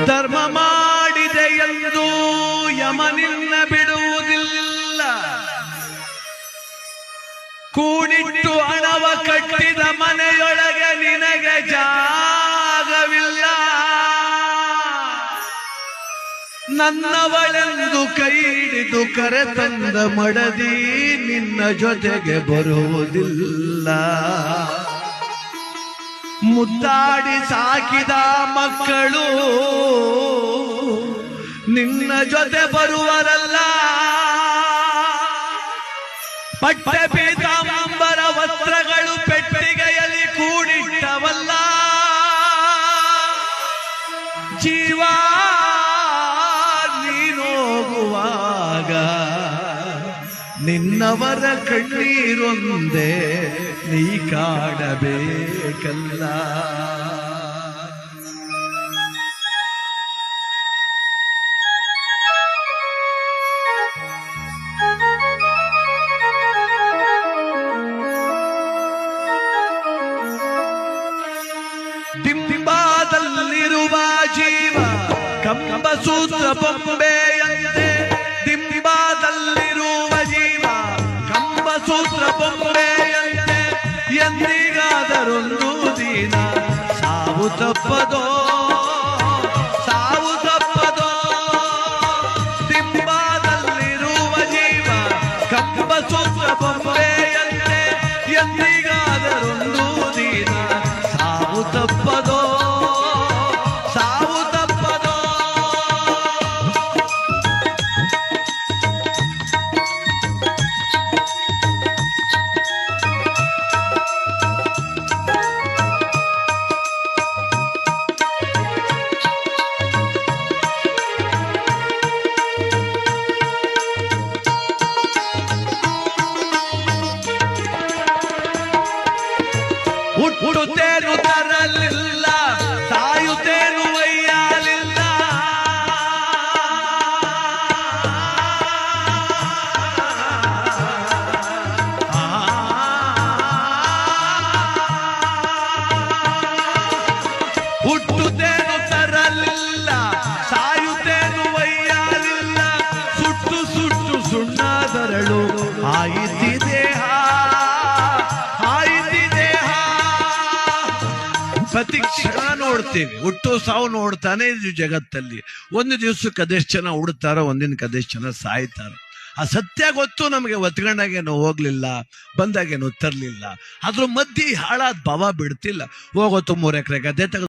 ಧರ್ಮ ಮಾಡಿದೆ ಎಂದು ಯಮನಿನ್ನ ಬಿಡುವುದಿಲ್ಲ. ಕೂಡಿಟ್ಟು ಹಣವ ಕಟ್ಟಿದ ಮನೆಯೊಳಗೆ ನಿನಗೆ ಜಾಗವಿಲ್ಲ. ನನ್ನವಳೆಂದು ಕೈ ಹಿಡಿದು ಕರೆತಂದ ಮಡದಿ ನಿನ್ನ ಜೊತೆಗೆ ಬರುವುದಿಲ್ಲ. ಮುದ್ದಾಡಿ ಸಾಕಿದ ಮಕ್ಕಳು ನಿನ್ನ ಜೊತೆ ಬರುವರಲ್ಲ. ಪಟ್ಟೆ ಪೀತಾಂಬರ ವಸ್ತ್ರಗಳು ಪೆಟ್ಟಿಗೆಯಲ್ಲಿ ಕೂಡಿಟ್ಟವಲ್ಲ. ಜೀವ ನೀನೋಗುವಾಗ ನಿನ್ನವರ ಕಣ್ಣೀರೊಂದೇ ನೀ ಕಾಡಬೇಕಲ್ಲ. ದಿಂಬಾದಲ್ಲಿರುವ ಜೀವ ಕಂಬಸೂತ್ರ ಬೊಂಬೆಯಂತೆ. ದಿಂಬಾದಲ್ಲಿರುವ ಜೀವ ಕಂಬಸೂತ್ರ ಬೊಂಬೆಯಂತೆ. ಎಂದಿಗಾದರೊಂದು ದಿನ ಸಾವು ತಪ್ಪದೋ, ಸಾವು ತಪ್ಪದೋ. ದಿಂಬಾದಲ್ಲಿರುವ ಜೀವ ಕಂಬಸೂತ್ರ ಬೊಂಬೆಯಂತೆ. ಎಂದಿಗಾದರೊಂದು ದಿನ ಸಾವು ತಪ್ಪದೋ, ಸಾವು ತಪ್ಪದೋ. ಹುಟ್ಟುತ್ತೇನು ತರಲಿಲ್ಲ, ಸಾಯುತ್ತೇನು ಒಯ್ಯಲಿಲ್ಲ. ಹುಟ್ಟುತ್ತೇನು ತರಲಿಲ್ಲ, ಸಾಯುತ್ತೇನು ಒಯ್ಯಲಿಲ್ಲ. ಸುಟ್ಟು ಸುಟ್ಟು ಸುಣ್ಣದರಳು ಆಯಿತಿದೆ ಪ್ರತಿ ಕ್ಷಣ ನೋಡ್ತೀವಿ. ಹುಟ್ಟು ಸಾವು ನೋಡ್ತಾನೆ ಇದು ಜಗತ್ತಲ್ಲಿ. ಒಂದು ದಿವಸಕ್ಕೆ ಅದೆಷ್ಟು ಜನ ಹುಡ್ತಾರೋ, ಒಂದಿನ ಅದೆಷ್ಟು ಜನ ಸಾಯ್ತಾರೋ. ಆ ಸತ್ಯ ಗೊತ್ತು ನಮಗೆ. ಒತ್ಕೊಂಡಾಗೇನು ಹೋಗ್ಲಿಲ್ಲ, ಬಂದಾಗೇನು ತರಲಿಲ್ಲ. ಅದ್ರ ಮಧ್ಯೆ ಹಾಳಾದ ಭಾವ ಬಿಡ್ತಿಲ್ಲ. ಹೋಗೋತು 3 ಎಕರೆ ಗದ್ದೆ ತೆಗೆದು